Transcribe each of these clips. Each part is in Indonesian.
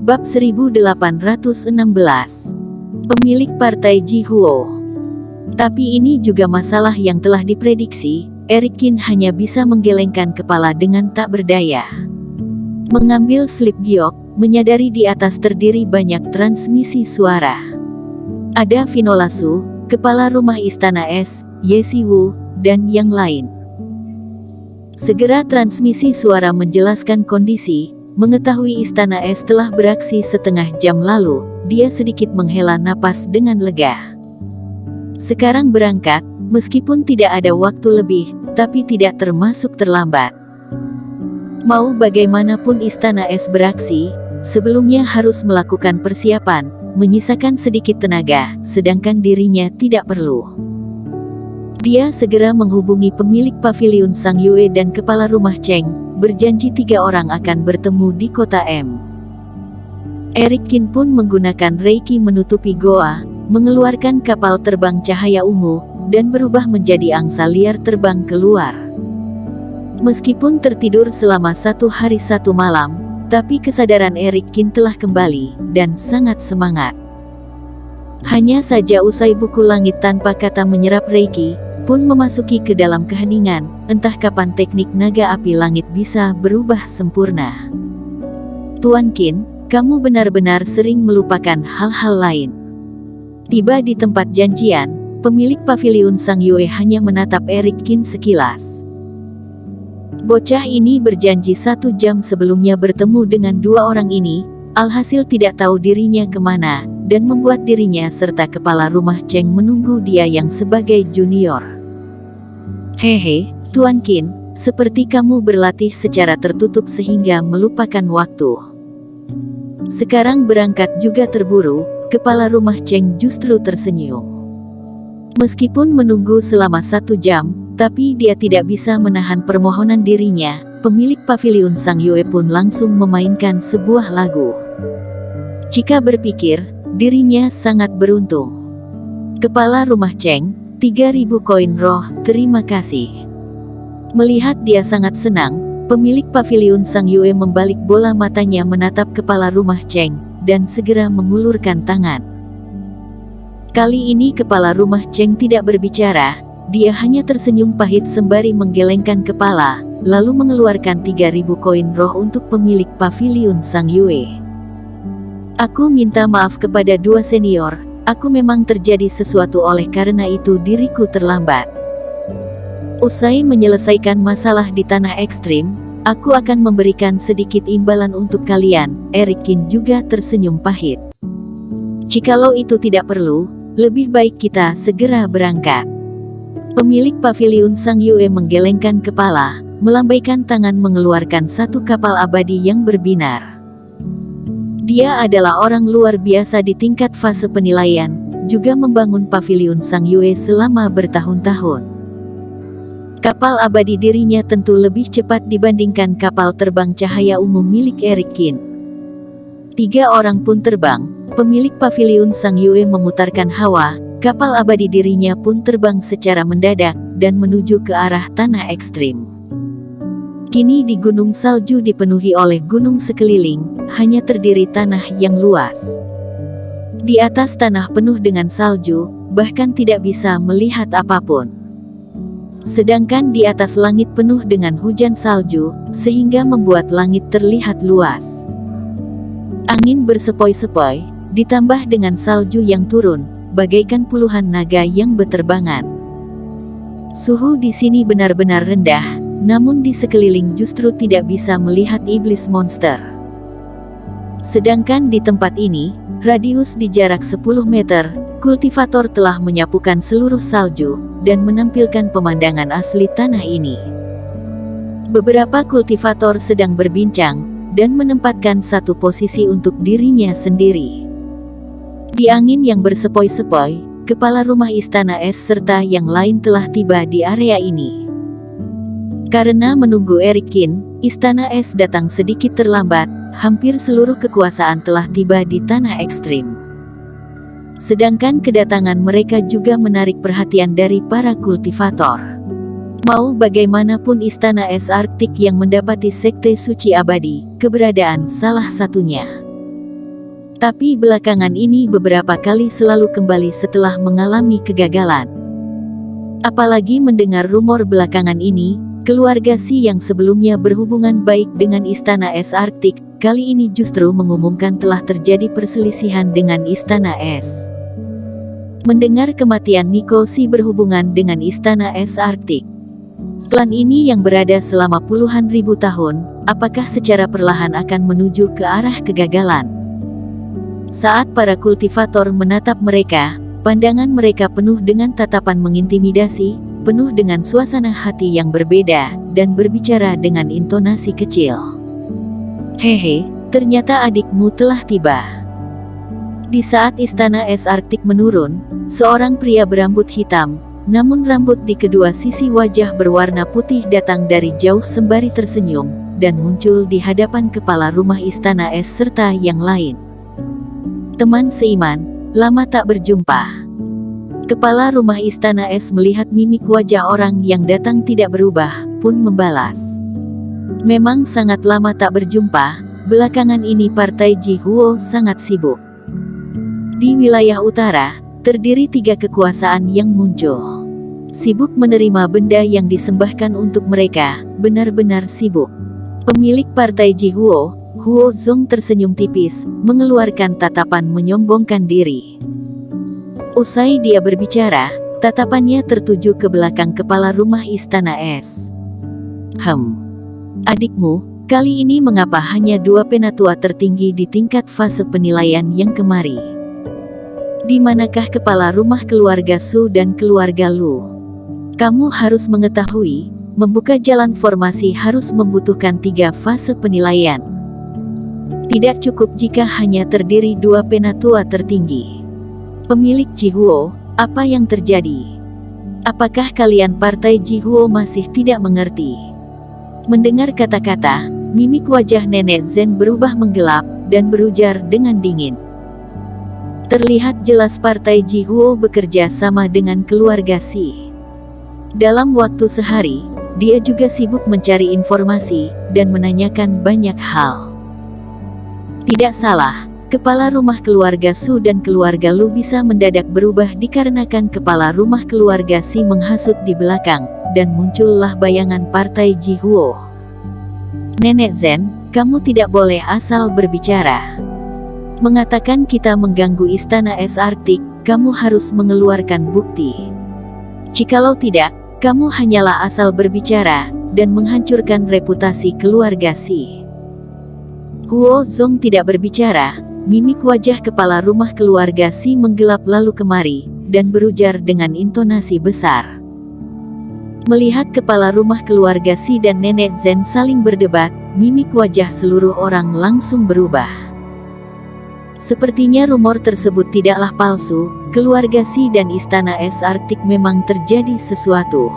Bab 1816. Pemilik Partai Jihuo. Tapi ini juga masalah yang telah diprediksi. Eric Qin hanya bisa menggelengkan kepala dengan tak berdaya. Mengambil slip giok, menyadari di atas terdiri banyak transmisi suara. Ada Vinola Su, kepala rumah istana es, Ye Siwu, dan yang lain. Segera transmisi suara menjelaskan kondisi. Mengetahui istana es telah beraksi setengah jam lalu, dia sedikit menghela napas dengan lega. Sekarang berangkat, meskipun tidak ada waktu lebih, tapi tidak termasuk terlambat. Mau bagaimanapun istana es beraksi, sebelumnya harus melakukan persiapan, menyisakan sedikit tenaga, sedangkan dirinya tidak perlu. Dia segera menghubungi pemilik paviliun Sang Yue dan kepala rumah Cheng, berjanji 3 orang akan bertemu di kota M. Eric Qin pun menggunakan Reiki menutupi goa, mengeluarkan kapal terbang cahaya ungu, dan berubah menjadi angsa liar terbang keluar. Meskipun tertidur selama 1 hari 1 malam, tapi kesadaran Eric Qin telah kembali, dan sangat semangat. Hanya saja usai buku langit tanpa kata menyerap Reiki, pun memasuki ke dalam keheningan, entah kapan teknik naga api langit bisa berubah sempurna. Tuan Qin, kamu benar-benar sering melupakan hal-hal lain. Tiba di tempat janjian, pemilik paviliun Sang Yue hanya menatap Eric Qin sekilas. Bocah ini berjanji 1 jam sebelumnya bertemu dengan 2 orang ini, alhasil tidak tahu dirinya kemana, dan membuat dirinya serta kepala rumah Cheng menunggu dia yang sebagai junior. Hehe, Tuan Qin, seperti kamu berlatih secara tertutup sehingga melupakan waktu. Sekarang berangkat juga terburu, kepala rumah Cheng justru tersenyum. Meskipun menunggu selama 1 jam, tapi dia tidak bisa menahan permohonan dirinya, pemilik paviliun Sang Yue pun langsung memainkan sebuah lagu. Jika berpikir, dirinya sangat beruntung. Kepala rumah Cheng, 3.000 koin roh, terima kasih. Melihat dia sangat senang, pemilik paviliun Sang Yue membalik bola matanya menatap kepala rumah Cheng, dan segera mengulurkan tangan. Kali ini kepala rumah Cheng tidak berbicara, dia hanya tersenyum pahit sembari menggelengkan kepala, lalu mengeluarkan 3.000 koin roh untuk pemilik paviliun Sang Yue. Aku minta maaf kepada 2 senior. Aku memang terjadi sesuatu oleh karena itu diriku terlambat. Usai menyelesaikan masalah di tanah ekstrim, aku akan memberikan sedikit imbalan untuk kalian. Eric Qin juga tersenyum pahit. Jikalau itu tidak perlu, lebih baik kita segera berangkat. Pemilik paviliun Sang Yue menggelengkan kepala, melambaikan tangan mengeluarkan 1 kapal abadi yang berbinar. Dia adalah orang luar biasa di tingkat fase penilaian, juga membangun paviliun Sang Yue selama bertahun-tahun. Kapal abadi dirinya tentu lebih cepat dibandingkan kapal terbang cahaya umum milik Eric Qin. 3 orang pun terbang, pemilik paviliun Sang Yue memutarkan hawa, kapal abadi dirinya pun terbang secara mendadak, dan menuju ke arah tanah ekstrim. Kini di gunung salju dipenuhi oleh gunung sekeliling, hanya terdiri tanah yang luas. Di atas tanah penuh dengan salju, bahkan tidak bisa melihat apapun. Sedangkan di atas langit penuh dengan hujan salju, sehingga membuat langit terlihat luas. Angin bersepoi-sepoi, ditambah dengan salju yang turun, bagaikan puluhan naga yang beterbangan. Suhu di sini benar-benar rendah. Namun di sekeliling justru tidak bisa melihat iblis monster. Sedangkan di tempat ini, radius di jarak 10 meter, kultivator telah menyapukan seluruh salju, dan menampilkan pemandangan asli tanah ini. Beberapa kultivator sedang berbincang, dan menempatkan satu posisi untuk dirinya sendiri. Di angin yang bersepoi-sepoi, kepala rumah istana es serta yang lain telah tiba di area ini. Karena menunggu Eric Qin, istana es datang sedikit terlambat, hampir seluruh kekuasaan telah tiba di tanah ekstrim. Sedangkan kedatangan mereka juga menarik perhatian dari para kultivator. Mau bagaimanapun istana es Arktik yang mendapati sekte suci abadi, keberadaan salah satunya. Tapi belakangan ini beberapa kali selalu kembali setelah mengalami kegagalan. Apalagi mendengar rumor belakangan ini, keluarga Xi yang sebelumnya berhubungan baik dengan Istana Es Arktik, kali ini justru mengumumkan telah terjadi perselisihan dengan Istana Es. Mendengar kematian Nico Xi berhubungan dengan Istana Es Arktik, klan ini yang berada selama puluhan ribu tahun, apakah secara perlahan akan menuju ke arah kegagalan? Saat para kultivator menatap mereka, pandangan mereka penuh dengan tatapan mengintimidasi, penuh dengan suasana hati yang berbeda, dan berbicara dengan intonasi kecil. Hehe, ternyata adikmu telah tiba. Di saat Istana Es Arktik menurun, seorang pria berambut hitam, namun rambut di kedua sisi wajah berwarna putih datang dari jauh sembari tersenyum, dan muncul di hadapan kepala rumah Istana Es serta yang lain. Teman seiman, lama tak berjumpa. Kepala rumah Istana Es melihat mimik wajah orang yang datang tidak berubah, pun membalas. Memang sangat lama tak berjumpa, belakangan ini partai Jihuo sangat sibuk. Di wilayah utara, terdiri 3 kekuasaan yang muncul. Sibuk menerima benda yang disembahkan untuk mereka, benar-benar sibuk. Pemilik partai Jihuo, Huo Zong tersenyum tipis, mengeluarkan tatapan menyombongkan diri. Usai dia berbicara, tatapannya tertuju ke belakang kepala rumah Istana Es. Adikmu, kali ini mengapa hanya 2 penatua tertinggi di tingkat fase penilaian yang kemari? Di manakah kepala rumah keluarga Su dan keluarga Lu? Kamu harus mengetahui, membuka jalan formasi harus membutuhkan 3 fase penilaian. Tidak cukup jika hanya terdiri 2 penatua tertinggi. Pemilik Jihuo, apa yang terjadi? Apakah kalian partai Jihuo masih tidak mengerti? Mendengar kata-kata, mimik wajah Nenek Zen berubah menggelap, dan berujar dengan dingin. Terlihat jelas partai Jihuo bekerja sama dengan keluarga Xi. Dalam waktu sehari, dia juga sibuk mencari informasi, dan menanyakan banyak hal. Tidak salah, kepala rumah keluarga Su dan keluarga Lu bisa mendadak berubah dikarenakan kepala rumah keluarga Xi menghasut di belakang, dan muncullah bayangan partai Jihuo. Nenek Zen, kamu tidak boleh asal berbicara. Mengatakan kita mengganggu Istana Es Arktik, kamu harus mengeluarkan bukti. Jikalau tidak, kamu hanyalah asal berbicara, dan menghancurkan reputasi keluarga Xi. Huo Zong tidak berbicara, mimik wajah kepala rumah keluarga Xi menggelap lalu kemari, dan berujar dengan intonasi besar. Melihat kepala rumah keluarga Xi dan Nenek Zen saling berdebat, mimik wajah seluruh orang langsung berubah. Sepertinya rumor tersebut tidaklah palsu, keluarga Xi dan Istana Es Arktik memang terjadi sesuatu.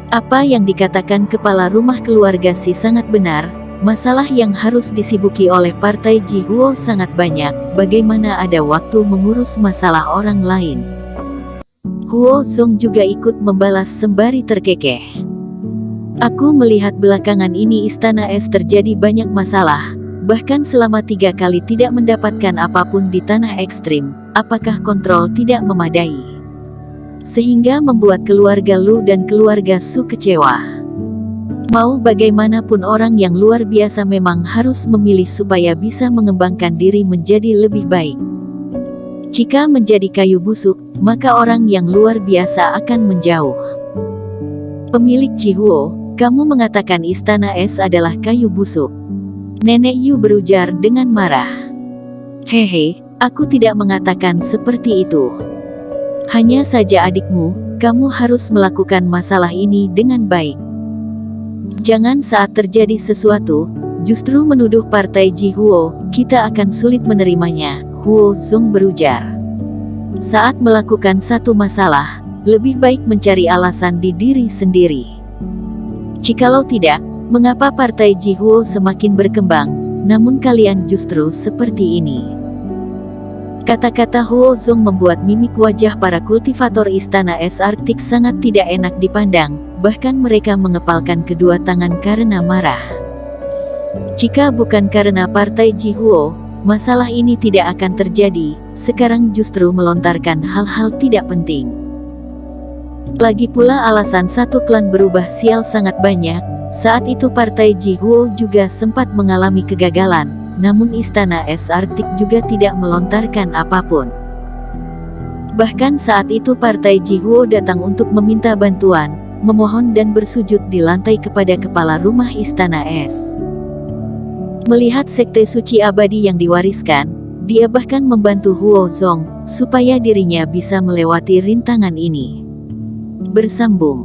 Apa yang dikatakan kepala rumah keluarga Xi sangat benar. Masalah yang harus disibuki oleh partai Jihuo sangat banyak, bagaimana ada waktu mengurus masalah orang lain. Huo Zong juga ikut membalas sembari terkekeh. Aku melihat belakangan ini Istana Es terjadi banyak masalah, bahkan selama 3 kali tidak mendapatkan apapun di tanah ekstrim, apakah kontrol tidak memadai? Sehingga membuat keluarga Lu dan keluarga Su kecewa. Mau bagaimanapun orang yang luar biasa memang harus memilih supaya bisa mengembangkan diri menjadi lebih baik. Jika menjadi kayu busuk, maka orang yang luar biasa akan menjauh. Pemilik Jihuo, kamu mengatakan Istana Es adalah kayu busuk. Nenek Yu berujar dengan marah. Hehe, aku tidak mengatakan seperti itu. Hanya saja adikmu, kamu harus melakukan masalah ini dengan baik. Jangan saat terjadi sesuatu, justru menuduh partai Jihuo, kita akan sulit menerimanya, Huo Zong berujar. Saat melakukan satu masalah, lebih baik mencari alasan di diri sendiri. Jikalau tidak, mengapa partai Jihuo semakin berkembang, namun kalian justru seperti ini? Kata-kata Huo Zong membuat mimik wajah para kultivator Istana Es Arktik sangat tidak enak dipandang, bahkan mereka mengepalkan kedua tangan karena marah. Jika bukan karena partai Jihuo, masalah ini tidak akan terjadi, sekarang justru melontarkan hal-hal tidak penting. Lagi pula alasan satu klan berubah sial sangat banyak. Saat itu partai Jihuo juga sempat mengalami kegagalan, namun Istana Es Arktik juga tidak melontarkan apapun. Bahkan saat itu partai Jihuo datang untuk meminta bantuan, memohon dan bersujud di lantai kepada kepala rumah Istana Es. Melihat sekte suci abadi yang diwariskan, dia bahkan membantu Huo Zong supaya dirinya bisa melewati rintangan ini. Bersambung.